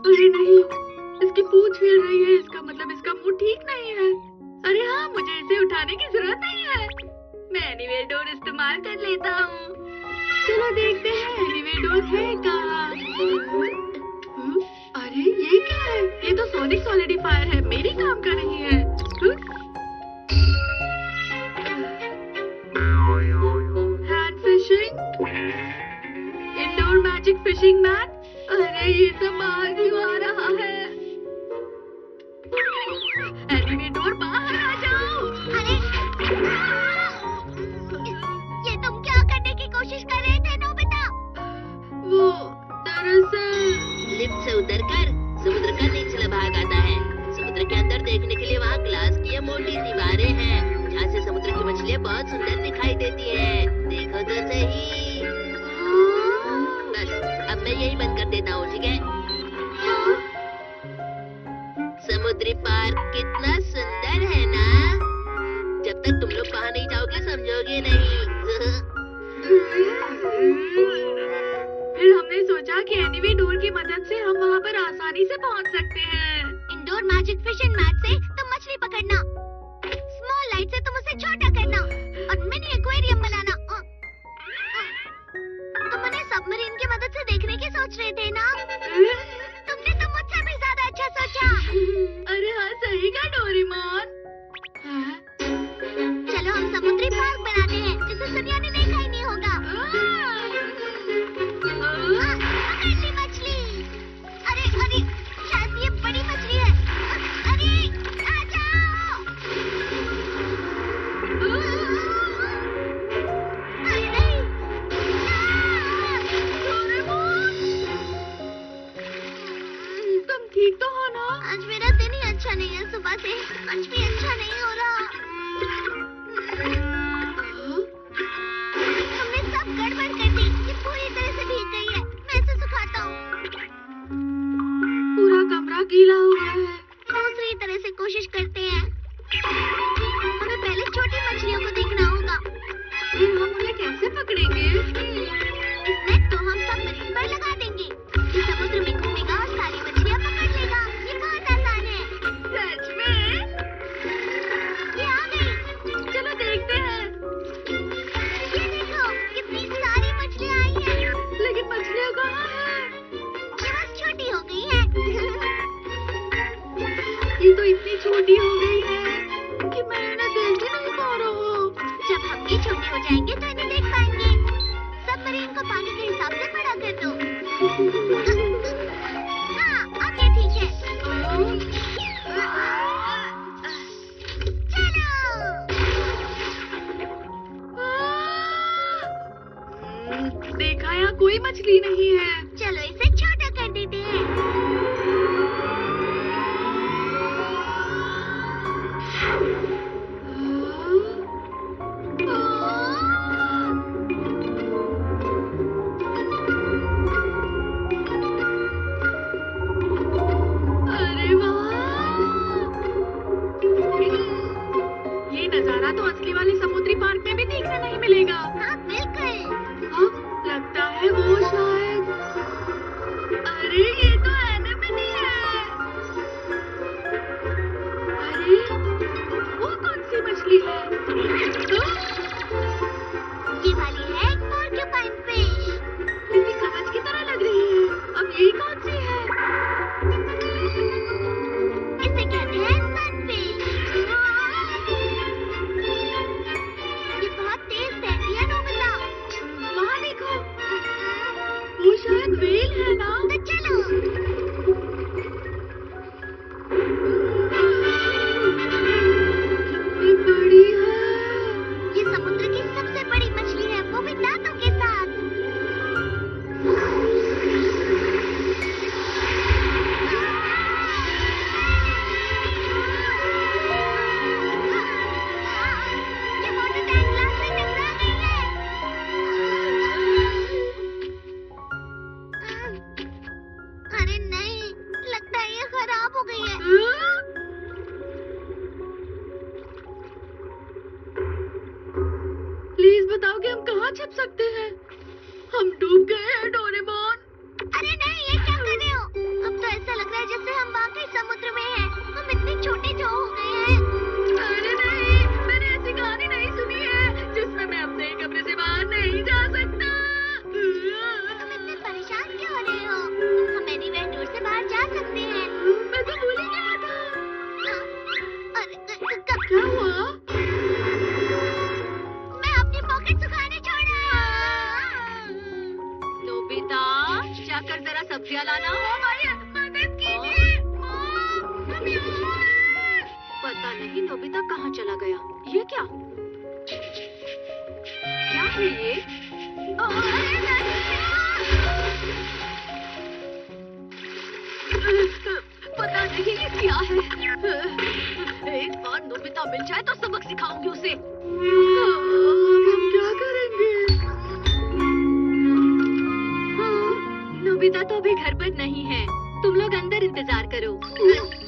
अरे नहीं, इसकी पूंछ हिल रही है, इसका मतलब इसका मुंह ठीक नहीं है। अरे हाँ, मुझे इसे उठाने की जरूरत नहीं है। मैं एनीवेयर डोर इस्तेमाल कर लेता हूँ। चलो देखते हैं एनीवेयर डोर है कहाँ। अरे ये क्या है? ये तो सोनिक सॉलिडिफायर है, मेरी काम कर रही है। Hand fishing, indoor magic fishing mat. अरे ये सब बाहर क्यों आ रहा है? एनीवे डोर बाहर आ जाओ। अरे ये तुम क्या करने की कोशिश कर रहे थे नोबिता? वो दरअसल लिफ्ट से उतरकर समुद्र का निचला भाग आता है। समुद्र के अंदर देखने के लिए वहाँ ग्लास की मोटी दीवारें हैं, जहाँ से समुद्र की मछलियाँ बहुत सुंदर दिखाई देती हैं। देखो तो सही। बस अब मैं यही बंद कर देता हूँ, ठीक है? समुद्री पार्क कितना सुंदर है ना? जब तक तुम लोग वहाँ नहीं जाओगे समझोगे नहीं। फिर हमने सोचा कि एनीवे डोर की मदद से हम वहाँ पर आसानी से पहुँच सकते हैं। इंडोर मैजिक फिशिंग मैट से तुम मछली पकड़ना, स्मॉल लाइट से तुम उसे छोटा करना और मिनी एक्वेरियम बनाना। तुम उन्हें सबमरीन की मदद से देखने की सोच रहे थे ना? तुमने तो मुझसे भी ज्यादा अच्छा सोचा। अरे हाँ, सही कहा डोरेमोन। चलो हम समुद्री पार्क बनाते हैं, जिसे दुनिया ने देखा ही नहीं होगा। पकड़ ली मछली। अरे अरे, शायद ये बड़ी मछली है। अरे आ जाओ। अरे नहीं, तुम ठीक तो हो ना? आज मेरा दिन ही अच्छा नहीं है, सुबह से कुछ भी अच्छा नहीं हो रहा। हमने सब गड़बड़ कर दी, ये पूरी तरह से भीग गई है। मैं इसे सुखाता हूँ। पूरा कमरा गीला हो गया है। दूसरी तरह से कोशिश करते हैं। हमें पहले छोटी मछलियों को देखना होगा। फिर हम उन्हें कैसे पकड़ेंगे? इस नेट को हम सबमरीन पर लगा देंगे। ये समुद्र में घूमेगा और सारी मछलियाँ पकड़ लेगा। ये बहुत आसान है। सच में? ये आ गई। चलो देखते हैं। ये देखो, कितनी सारी मछलियाँ आई हैं। लेकिन मछलियाँ कहाँ हैं? ये बस छोटी हो गई है। ये तो इतनी छोटी हो गई है कि मैं इन्हें देख ही नहीं पा रहा हूँ। जब हम ये छोटे हो जाएंगे तो इन्हें देख पाएंगे। सबमरीन को पानी के हिसाब से बड़ा कर दो। हाँ, अब ये ठीक है। चलो। देखा, यहाँ कोई मछली नहीं है। चलो इसे छोटा कर देते हैं। अरे वाह! ये नजारा तो असली वाले समुद्री पार्क में भी देखने नहीं मिलेगा। हाँ बिल्कुल। हाँ, लगता है वो शायद। अरे ये तो एनेमोनी है। अरे वो कौन सी मछली है? ये वाली है पोर्क्यूपाइन फिश। इसकी समझ की तरह लग रही है। अब ये कौन सी है? इसे कहते हैं सनफिश। ये बहुत तेज तैरती है नोबिता। वहाँ देखो, वो शायद व्हेल है ना? तो चलो। कितनी बड़ी है। ये समुद्र की सबसे बड़ी मछली है, वो भी दांतों के साथ। ये वाटर टैंक ग्लास से टकरा गई है। अरे नहीं, लगता है ये खराब हो गई है। प्लीज बताओ कि हम कहाँ छिप सकते हैं। हम डूब गए हैं डोरेमोन। अरे नहीं, ये क्या कर रहे हो? अब तो ऐसा ना मॉम आइए, मदद कीजिए मॉम, हम यहाँ। पता नहीं नोबिता कहाँ चला गया। ये क्या है ये? पता नहीं ये क्या है। एक बार नोबिता मिल जाए तो सबक सिखाऊंगी उसे। हम क्या करेंगे? नोबिता तो अभी घर पर नहीं है, तुम लोग अंदर इंतजार करो।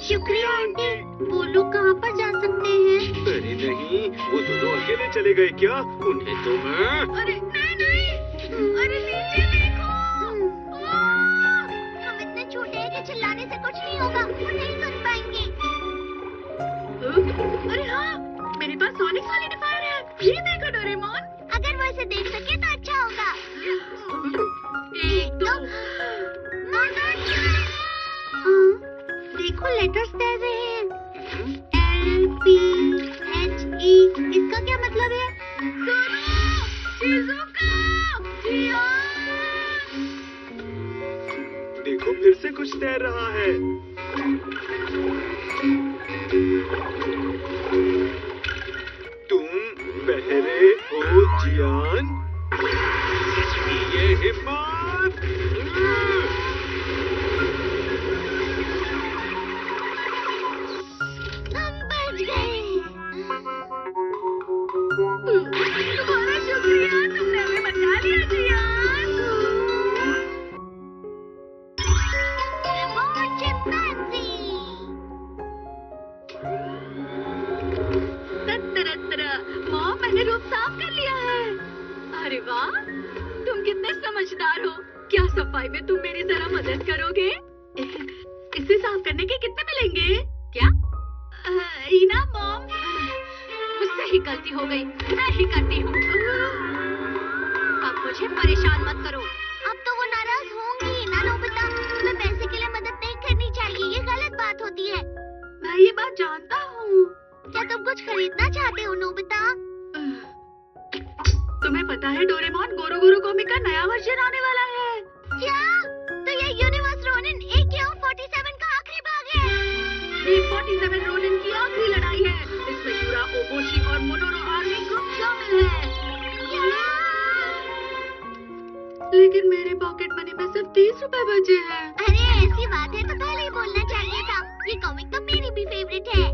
शुक्रिया आंटी। वो लोग कहाँ पर जा सकते हैं? अरे नहीं, वो दोनों अकेले चले गए क्या? उन्हें तो मैं... अरे नहीं, अरे नीचे देखो। हम इतने छोटे हैं कि चिल्लाने से कुछ नहीं होगा, वो नहीं सुन पाएंगे। अरे हाँ, मेरे पास सोनिक सॉलिडिफायर है। ये देखो डोरेमोन। अगर वो इसे देख सके तो अच्छा होगा। एक दो। देखो लेटर्स तैर रहे हैं। LPHE, इसका क्या मतलब है? देखो फिर से कुछ तैर रहा है। तुम बहरे हो जियान, ये हिम्मत। हम बच गए। तुम्हारा शुक्रिया, तुमने हमें बचा लिया जियान। Reward chimpanzee. मॉम, मैंने रूम साफ कर लिया है। अरे वाह, तुम कितने समझदार हो। क्या सफाई में तुम मेरी जरा मदद करोगे? इसे साफ करने के कितने मिलेंगे? क्या? ईना मॉम, मुझसे ही गलती हो गई, मैं ही करती हूँ। अब मुझे परेशान मत करो। अब तो वो नाराज होंगी ना नोबिता। तुम्हें पैसे के लिए मदद नहीं करनी चाहिए, ये गलत बात होती है। मैं ये बात जानता हूँ। क्या तुम कुछ खरीदना चाहते हो नोबिता? तुम्हें पता है डोरेमोन, गोरो गोरो कॉमिक का नया वर्जन आने वाला है। क्या? तो ये यूनिवर्स रोनिन AKO-47 का आखिरी भाग है। ये 47 रोनिन की आखिरी लड़ाई है। इसमें यूरा, ओबोशी और मोनोरो आर्मी ग्रुप शामिल है। लेकिन मेरे पॉकेट मनी में सिर्फ 30 रुपए बचे हैं। अरे ऐसी बात है तो पहले ही बोलना चाहिए था। ये कॉमिक तो मेरी भी फेवरेट है।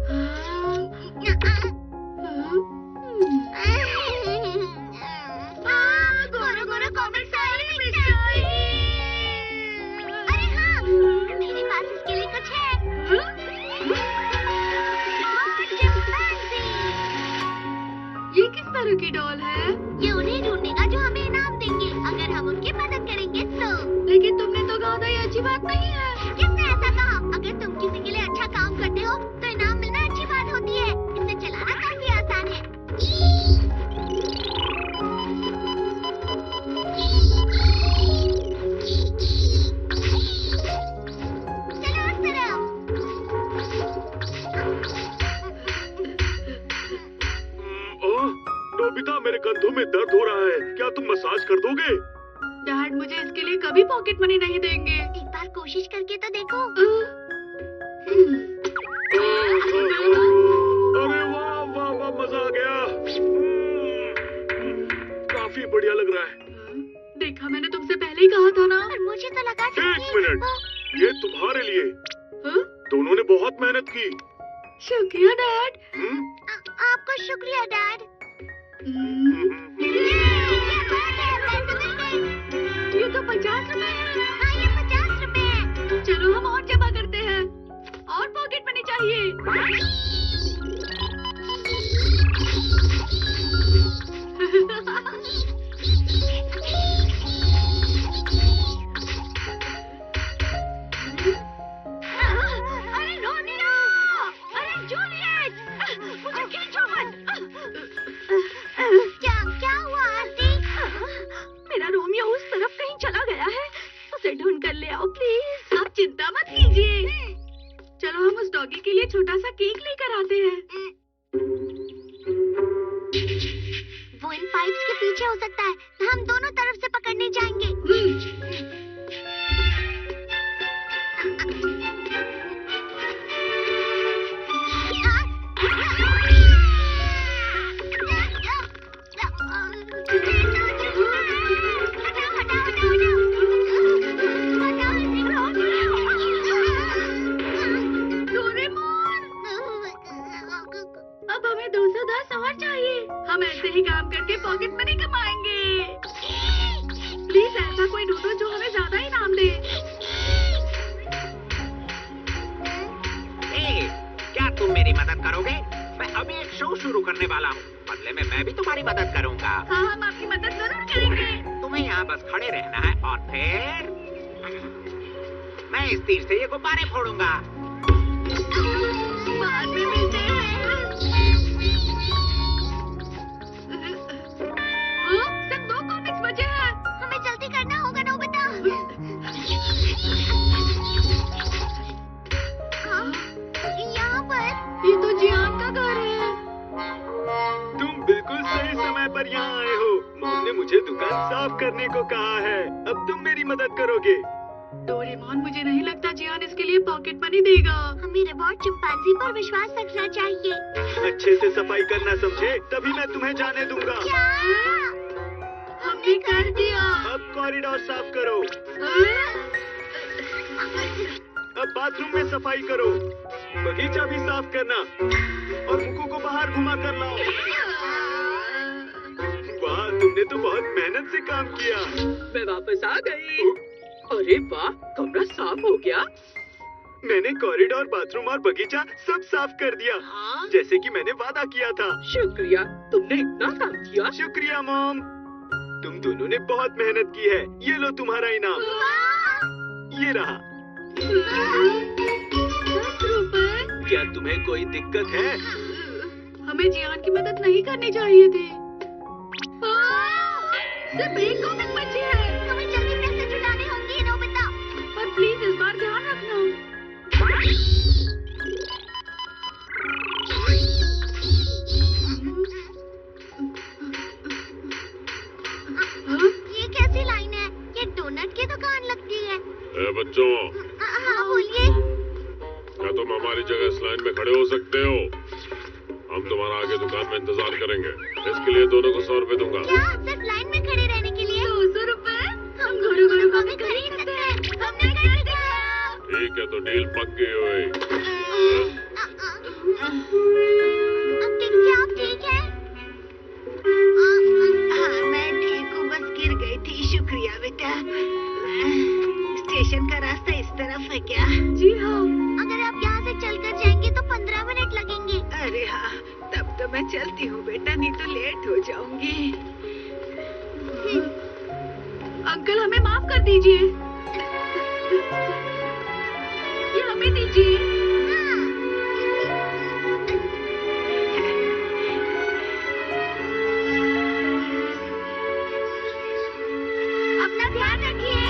गोरो गोरो कॉमिक सारी मिठाई। अरे हाँ, मेरे पास इसके लिए कुछ है। ये किस तरह की डॉल है? ये उन्हें ढूंढेगा जो हमें इनाम देंगे, अगर हम उनकी मदद करेंगे तो। लेकिन तुमने तो कहा था ये अच्छी बात नहीं है। किसने ऐसा कहा? अगर तुम किसी के लिए अच्छा काम करते हो तो इनाम मिलना अच्छी बात होती है। इसे चलाना काफी आसान है। चलो उस तरफ। ओह, नोबिता, मेरे कंधों में दर्द हो रहा है, क्या तुम मसाज कर दोगे? डैड मुझे इसके लिए कभी पॉकेट मनी नहीं देंगे। एक बार कोशिश करके तो देखो। अरे वाह वाह वाह, मजा आ गया। काफी बढ़िया लग रहा है। देखा, मैंने तुमसे पहले ही कहा था ना। पर मुझे तो लगा था एक कि मिनट, ये तुम्हारे लिए। हाँ? दोनों ने बहुत मेहनत की। शुक्रिया डैड। आपको शुक्रिया डैड। ये तो 50 रुपए है। हाँ, ये 50 रुपए है। चलो हम और जमा करते हैं। और पॉकेट मनी चाहिए। अरे रोनिया! अरे जूलियट! मुझे खींचो मत। क्या हुआ आंटी? मेरा रोमियो उस तरफ कहीं चला गया है। उसे ढूंढ कर ले आओ प्लीज। आप चिंता मत कीजिए। चलो हम उस डॉगी के लिए छोटा सा केक लेकर आते हैं। वो इन पाइप्स के पीछे हो सकता है। हम दोनों तरफ से पकड़ने जाएंगे। करने वाला हूँ। बदले में मैं भी तुम्हारी मदद करूँगा। हाँ, हम आपकी मदद जरूर करेंगे। तुम्हें यहाँ बस खड़े रहना है और फिर मैं इस तीर से ये गुब्बारे फोड़ूंगा। बाद में मिलते हैं। हाँ, सिर्फ 2 कॉमिक्स बचे हैं। हमें जल्दी करना होगा नोबिता। हाँ, यहाँ पर। ये तो जियान का घर है। तुम बिल्कुल सही समय पर यहाँ आए हो। मॉम ने मुझे दुकान साफ करने को कहा है। अब तुम मेरी मदद करोगे। डोरेमोन, मुझे नहीं लगता जियान इसके लिए पॉकेट मनी देगा। हमें रोबोट चिंपांजी पर विश्वास रखना चाहिए। अच्छे से सफाई करना समझे, तभी मैं तुम्हें जाने दूंगा। क्या? हमने कर दिया। अब कॉरिडोर साफ करो। अब बाथरूम में सफाई करो। बगीचा भी साफ करना और मुक्कू को बाहर घुमा कर लाओ। वाह, तुमने तो बहुत मेहनत से काम किया। मैं वापस आ गई। अरे वाह, कमरा साफ हो गया। मैंने कॉरिडोर, बाथरूम और बगीचा सब साफ कर दिया, जैसे कि मैंने वादा किया था। शुक्रिया, तुमने इतना काम किया। शुक्रिया मॉम, तुम दोनों ने बहुत मेहनत की है। ये लो तुम्हारा इनाम। ये रहा। 10 रुपए। क्या तुम्हें कोई दिक्कत है? हमें जियान की मदद नहीं करनी चाहिए थी। सिर्फ 1 कॉमिक बची है। हमें जल्दी पैसे जुटाने होंगे नोबिता। पर प्लीज इस बार ध्यान रखना। ये कैसी लाइन है? ये डोनट की दुकान लगती है। ए बच्चों, हाँ, बोलिए। क्या तुम हमारी जगह इस लाइन में खड़े हो सकते हो? हम तुम्हारा आगे दुकान में इंतजार करेंगे। इसके लिए दोनों को 100 रुपए दूंगा। क्या? सिर्फ लाइन में खड़े रहने के लिए? 200 रुपए? हम घरों का भी खरीद सकते हैं। हमने कर दिया। ठीक है, तो डील पक्की हुई। क्या आप ठीक है? हाँ, मैं ठीक हूँ, बस गिर गई थी। शुक्रिया बेटा। स्टेशन का रास्ता इस तरफ है क्या? जी हाँ। अगर आप यहाँ से चलकर जाएंगे तो 15 मिनट लगेंगे। अरे हाँ, तब तो मैं चलती हूँ बेटा, नहीं तो लेट हो जाऊंगी। अंकल, हमें माफ कर दीजिए। ये हमें दीजिए। अपना ध्यान रखिए।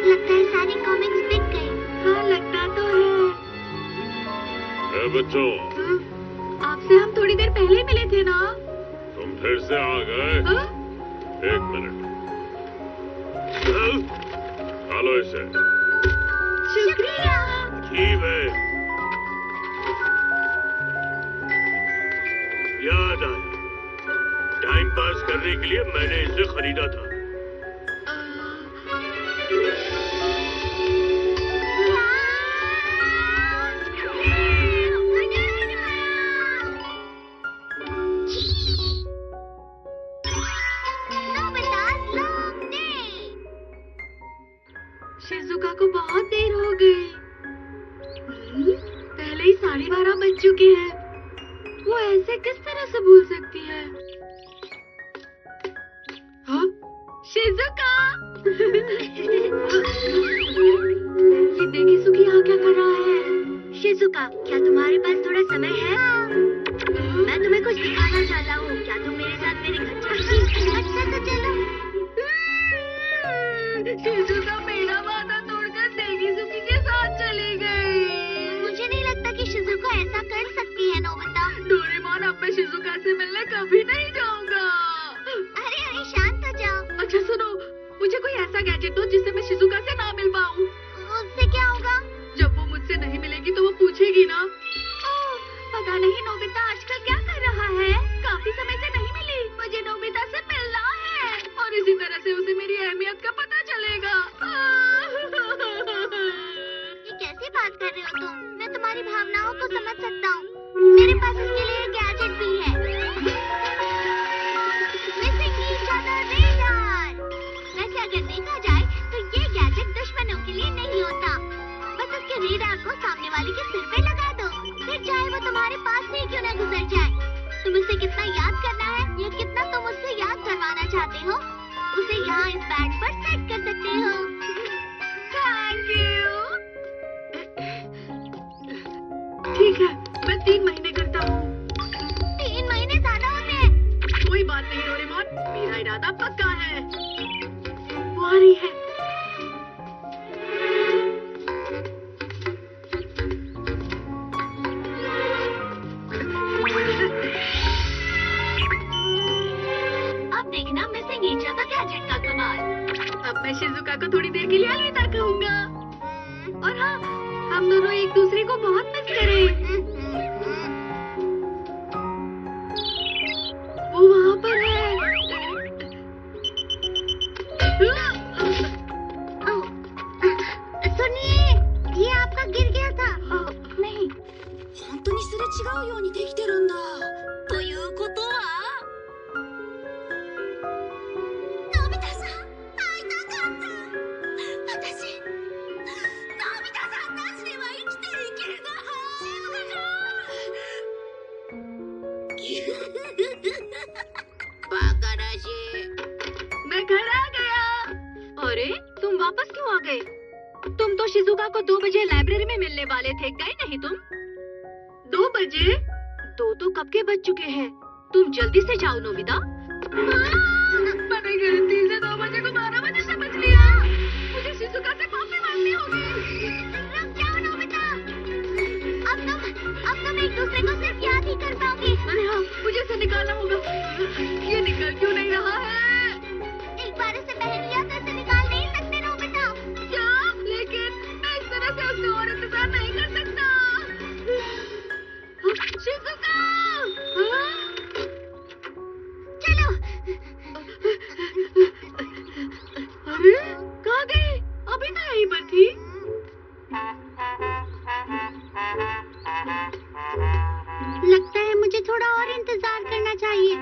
लगता है सारी कॉमिक्स बिक गई। हाँ, लगता तो है। ए बच्चों, आपसे हम थोड़ी देर पहले मिले थे ना? तुम फिर से आ गए? हाँ? 1 मिनट। खा लो इसे। शुक्रिया। ठीक है। याद आया, टाइम पास करने के लिए मैंने इसे खरीदा था। शिजुका को बहुत देर हो गई। पहले ही 12:30 बज चुके हैं। वो ऐसे किस तरह से भूल सकती है? हाँ? शिजुका! ये देखिए सुकी यहाँ क्या कर रहा है? शिजुका, क्या तुम्हारे पास थोड़ा समय है? मैं तुम्हें कुछ दिखाना चाहता हूँ। क्या तुम मेरे साथ मेरे घर चलोगी? अच्छा तो चलो। शिजुका मेरा वादा तोड़कर सेगीसुकी के साथ चली गई। मुझे नहीं लगता कि शिजुका ऐसा कर सकती है नोबिता। डोरेमोन, अब मैं शिजुका से मिलने कभी नहीं जाऊंगा। अरे अरे, शांत हो जाओ। अच्छा सुनो, मुझे कोई ऐसा गैजेट दो जिससे मैं शिजुका से ना मिल पाऊँ। उससे क्या होगा? जब वो मुझसे नहीं मिलेगी तो वो पूछेगी ना। ओह, पता नहीं नोबिता आजकल क्या कर रहा है। काफी समय से नहीं मिली। मुझे नोबिता से मिलना है और इसी तरह से उसे मेरी अहमियत का पता चलेगा। ये कैसी बात कर रहे हो तुम? मैं तुम्हारी भावनाओं को समझ सकता हूँ। मेरे पास इसके लिए एक गैजेट भी है। Missing each other radar. वैसे अगर देखा जाए तो ये गैजेट तुम्हारे पास से क्यों ना गुजर जाए। तुम उसे कितना याद करना है या कितना तुम उससे याद करवाना चाहते हो, उसे यहाँ इस बैंड पर सेट कर सकते हो। Thank you. ठीक है, मैं 3 महीने करता हूँ। 3 महीने ज्यादा होते हैं। कोई बात नहीं डोरेमोन, मेरा इरादा पक्का है। वो आ रही है। अब देखना मिसिंग ईच अदर गैजेट का कमाल। अब मैं शिजुका को थोड़ी देर के लिए अलविदा कहूँगा। और हाँ, हम दोनों एक दूसरे को बहुत मिस करें। वो वहाँ पर है। सुनिए, ये आपका गिर गया था। नहीं। 本当にすれ違うようにできてるんだ。ということは、のび太さん、会いたかった。私、のび太さんなしでは生きていけない。静かバカらしい。 मैं घर आ गया। अरे, तुम वापस क्यों आ गए? तुम तो शिजुका को 2 बजे लाइब्रेरी में मिलने वाले थे, गए नहीं तुम? 2 बजे? 2 तो कब के बज चुके हैं। तुम जल्दी से जाओ नोबिता। मैंने गलती से 2 बजे को 12 बजे समझ लिया। मुझे शिजुका से माफी मांगनी होगी। रुक जाओ नोबिता। अब तुम एक दूसरे को सिर्फ याद ही कर पाओगे। अरे हाँ, मुझे इसे निकालना होगा। ये निकल क्यों नहीं रहा है? एक बार इसे पहन लिया तो इसे निकाल नहीं सकते नोबिता। क्या? लेकिन मैं इस तरह से उससे और इंतजार नहीं कर सकता। शिजुका! चलो। अरे, कहाँ गई? अभी तो यहीं पर थी। लगता है मुझे थोड़ा और इंतजार करना चाहिए।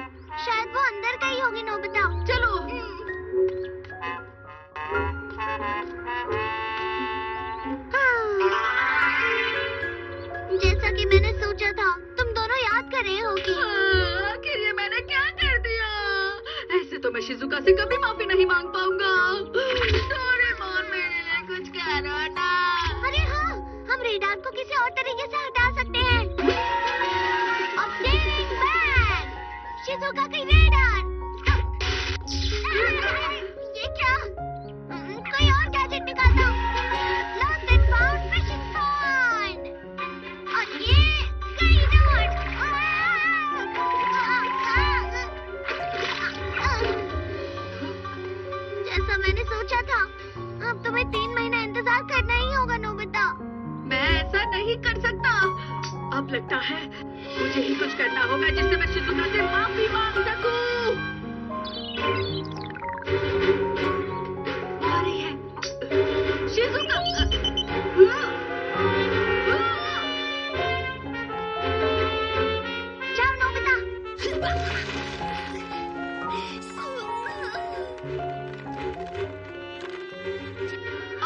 शायद वो अंदर गई होगी नोबिता। चलो। जैसा कि मैंने सोचा था, तुम दोनों याद कर रहे होगी। आखिर ये मैंने क्या कर दिया? ऐसे तो मैं शिजुका से कभी माफी नहीं मांग पाऊंगा। डोरेमोन, मेरे लिए कुछ करो ना। अरे हाँ, हम रेडार को किसी और तरीके से हटा सकते हैं। अपडेटिंग बैग, शिजुका की रेडार। ये क्या? कोई और गैजेट निकालता हूँ। Lost and found fishing pond। और ये कई नोट। जैसा मैंने सोचा था, अब तुम्हें 3 महीना इंतजार करना ही होगा नोबिता। मैं ऐसा नहीं कर सकता। अब लगता है मुझे ही कुछ करना होगा जिससे मैं शिजुका से माफी मांग सकूं। आ रही है। शिजुका! जाओ नोबिता।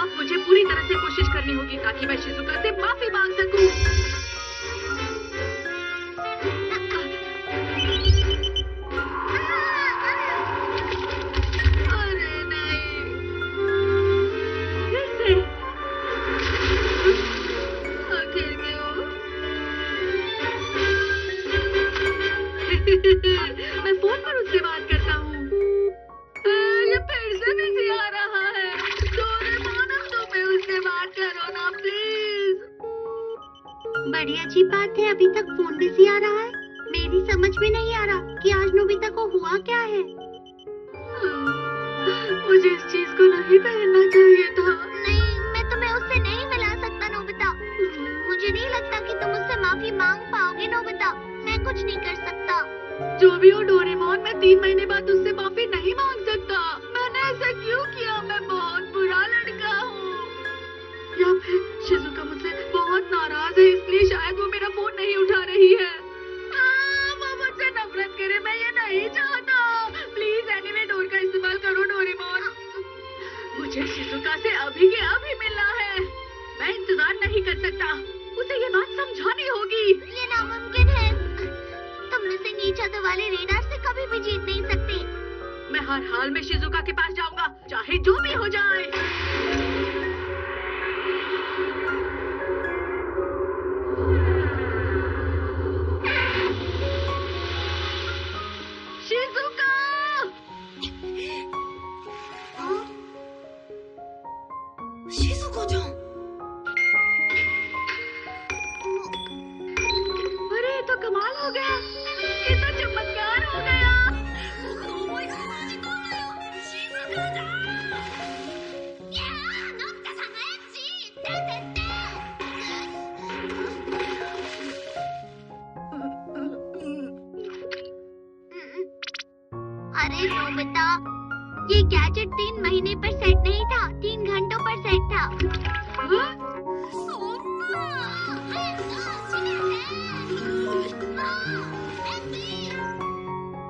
अब मुझे पूरी तरह से कोशिश करनी होगी ताकि मैं शिजुका से माफी मांग सकूं। अरे नहीं, फिर से। आखिर क्यों? मैं फोन पर उससे बात करता हूँ। ये फिर से बिजी आ रहा है। डोरेमोन, तुम उससे बात करो ना प्लीज। बड़ी अच्छी बात है, अभी तक फोन बिजी आ रहा है। मेरी समझ में नहीं आ रहा कि आज नोबिता को हुआ क्या है। मुझे इस चीज को नहीं पहनना चाहिए था। नहीं, मैं तुम्हें उससे नहीं मिला सकता नोबिता। मुझे नहीं लगता कि तुम उससे माफी मांग पाओगे नोबिता। मैं कुछ नहीं कर सकता। जो भी हो डोरेमोन, मैं 3 महीने बाद उससे माफी नहीं मांग सकता। मैंने ऐसा क्यों किया? मैं बहुत बुरा लड़का हूँ। या फिर शिजुका मुझसे बहुत नाराज है, इसलिए शायद वो मेरा फोन नहीं उठा रही है। वो मुझसे नफरत करे, मैं ये नहीं चाहता। प्लीज एनीवे डोर का इस्तेमाल करो डोरेमोन। मुझे शिजुका से अभी के अभी मिलना है। मैं इंतजार नहीं कर सकता। उसे ये बात समझानी होगी। ये नामुमकिन है। तुम मिसिंग ईच अदर वाले रेडार से कभी भी जीत नहीं सकते। मैं हर हाल में शिजुका के पास जाऊंगा, चाहे जो भी हो जाए। शिजुका! शिजुको-chan। अरे ये तो कमाल हो गया। ये तो चमत्कार हो गया। 僕の思いが本当に飛んだよ。शिजुका-chan。いやー、のび太さんのエンジン出てって。अरे नोबिता, ये गैजेट 3 महीने पर सेट नहीं था, 3 घंटों पर सेट था। हाँ?